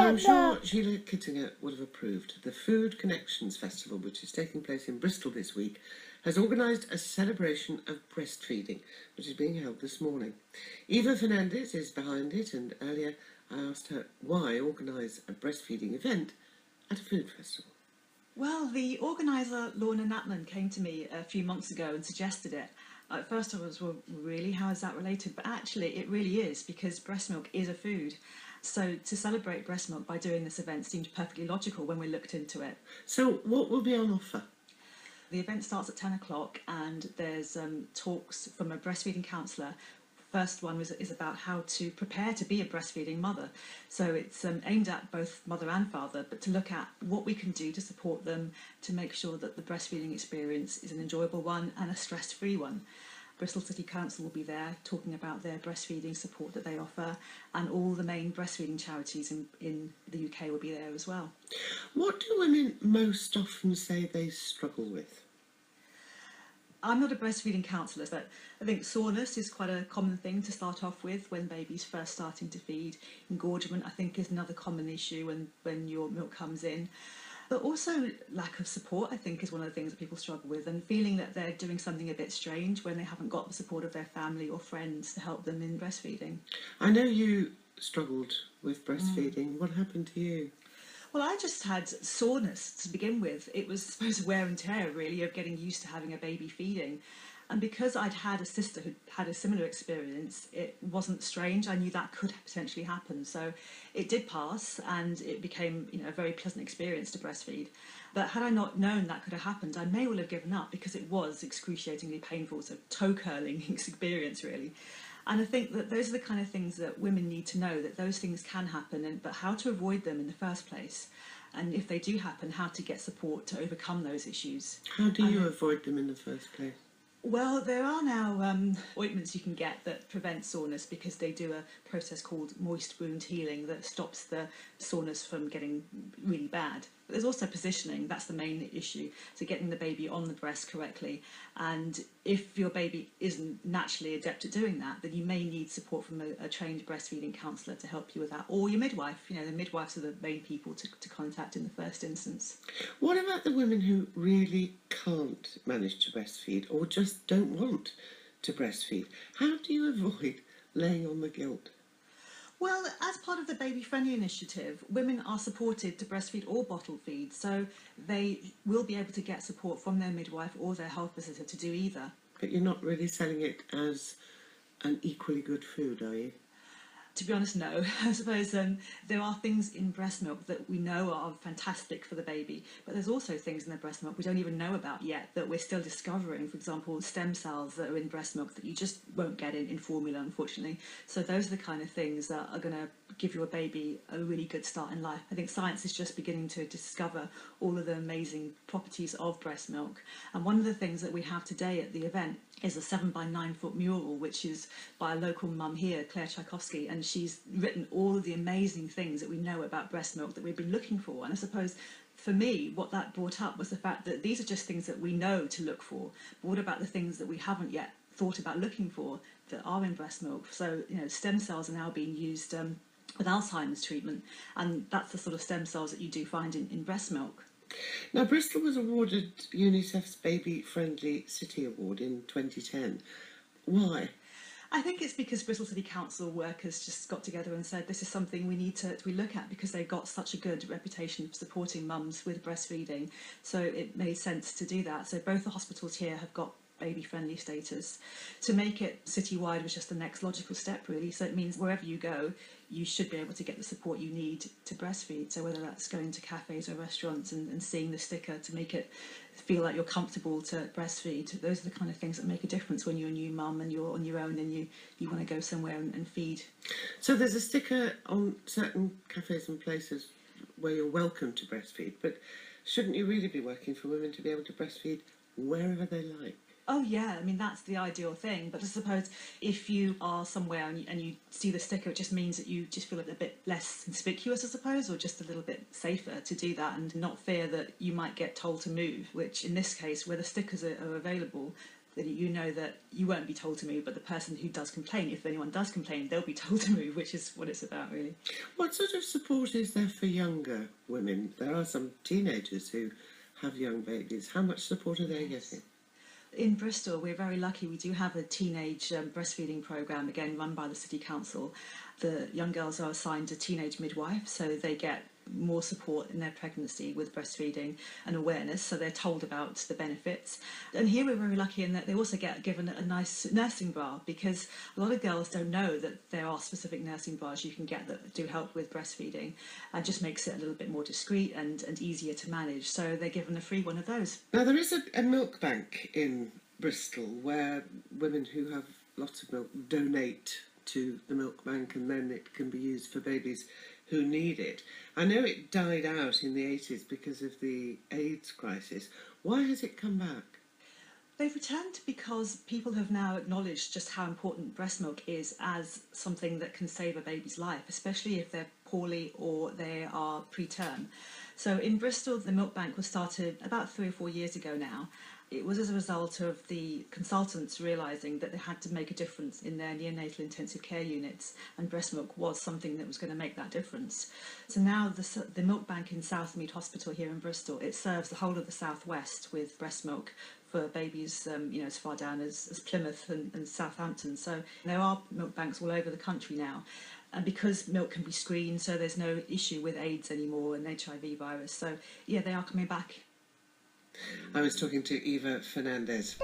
Well, I'm sure Sheila Kittinger would have approved. The Food Connections Festival, which is taking place in Bristol this week, has organised a celebration of breastfeeding, which is being held this morning. Eva Fernandes is behind it, and earlier I asked her why organise a breastfeeding event at a food festival. Well, the organiser, Lorna Natman, came to me a few months ago and suggested it. At first I was, well, really, how is that related? But actually it really is, because breast milk is a food. So to celebrate breast milk by doing this event seemed perfectly logical when we looked into it. So what will be on offer? The event starts at 10 o'clock and there's talks from a breastfeeding counsellor. First one is about how to prepare to be a breastfeeding mother. So it's aimed at both mother and father, but to look at what we can do to support them to make sure that the breastfeeding experience is an enjoyable one and a stress-free one. Bristol City Council will be there talking about their breastfeeding support that they offer, and all the main breastfeeding charities in the UK will be there as well. What do women most often say they struggle with? I'm not a breastfeeding counsellor, but I think soreness is quite a common thing to start off with when baby's first starting to feed. Engorgement, I think, is another common issue when your milk comes in. But also lack of support, I think, is one of the things that people struggle with, and feeling that they're doing something a bit strange when they haven't got the support of their family or friends to help them in breastfeeding. I know you struggled with breastfeeding. What happened to you? Well, I just had soreness to begin with. It was, I suppose, wear and tear, really, of getting used to having a baby feeding. And because I'd had a sister who had a similar experience, it wasn't strange. I knew that could potentially happen. So it did pass, and it became, a very pleasant experience to breastfeed. But had I not known that could have happened, I may well have given up, because it was excruciatingly painful. So toe-curling experience, really. And I think that those are the kind of things that women need to know, that those things can happen, but how to avoid them in the first place. And if they do happen, how to get support to overcome those issues. How do you avoid them in the first place? Well, there are now ointments you can get that prevent soreness, because they do a process called moist wound healing that stops the soreness from getting really bad. But there's also positioning, that's the main issue, so getting the baby on the breast correctly. And if your baby isn't naturally adept at doing that, then you may need support from a trained breastfeeding counsellor to help you with that, or your midwife. The midwives are the main people to contact in the first instance. What about the women who really can't manage to breastfeed, or just don't want to breastfeed? How do you avoid laying on the guilt? Well, as part of the baby-friendly initiative, women are supported to breastfeed or bottle feed, so they will be able to get support from their midwife or their health visitor to do either. But you're not really selling it as an equally good food, are you? To be honest, no. I suppose there are things in breast milk that we know are fantastic for the baby, but there's also things in the breast milk we don't even know about yet that we're still discovering. For example, stem cells that are in breast milk that you just won't get in formula, unfortunately. So those are the kind of things that are going to give your baby a really good start in life. I think science is just beginning to discover all of the amazing properties of breast milk. And one of the things that we have today at the event is a 7 by 9 foot mural, which is by a local mum here, Claire Tchaikovsky, and she's written all of the amazing things that we know about breast milk that we've been looking for. And I suppose for me, what that brought up was the fact that these are just things that we know to look for, but what about the things that we haven't yet thought about looking for that are in breast milk? So, stem cells are now being used with Alzheimer's treatment, and that's the sort of stem cells that you do find in breast milk. Now, Bristol was awarded UNICEF's Baby Friendly City Award in 2010. Why? I think it's because Bristol City Council workers just got together and said this is something we need to look at, because they've got such a good reputation for supporting mums with breastfeeding. So it made sense to do that. So both the hospitals here have got baby-friendly status. To make it citywide was just the next logical step, really. So it means wherever you go, you should be able to get the support you need to breastfeed. So whether that's going to cafes or restaurants and seeing the sticker to make it feel like you're comfortable to breastfeed, those are the kind of things that make a difference when you're a new mum and you're on your own and you want to go somewhere and feed. So there's a sticker on certain cafes and places where you're welcome to breastfeed, but shouldn't you really be working for women to be able to breastfeed wherever they like? Oh yeah, I mean that's the ideal thing, but I suppose if you are somewhere and you see the sticker, it just means that you just feel a bit less conspicuous, I suppose, or just a little bit safer to do that and not fear that you might get told to move, which in this case, where the stickers are available, that you know that you won't be told to move, but the person who does complain, if anyone does complain, they'll be told to move, which is what it's about, really. What sort of support is there for younger women? There are some teenagers who have young babies. How much support are they getting? In Bristol, we're very lucky. We do have a teenage breastfeeding programme, again, run by the City Council. The young girls are assigned a teenage midwife, so they get more support in their pregnancy with breastfeeding and awareness, so they're told about the benefits. And here we're very lucky in that they also get given a nice nursing bra, because a lot of girls don't know that there are specific nursing bras you can get that do help with breastfeeding, and just makes it a little bit more discreet and easier to manage. So they're given a free one of those. Now, there is a milk bank in Bristol where women who have lots of milk donate to the milk bank, and then it can be used for babies who need it. I know it died out in the 80s because of the AIDS crisis. Why has it come back? They've returned because people have now acknowledged just how important breast milk is as something that can save a baby's life, especially if they're poorly or they are preterm. So in Bristol, the milk bank was started about 3 or 4 years ago now. It was as a result of the consultants realising that they had to make a difference in their neonatal intensive care units, and breast milk was something that was going to make that difference. So now the milk bank in Southmead Hospital here in Bristol, it serves the whole of the southwest with breast milk for babies, as far down as Plymouth and Southampton. So there are milk banks all over the country now. And because milk can be screened, so there's no issue with AIDS anymore and HIV virus. So yeah, they are coming back. I was talking to Eva Fernandes.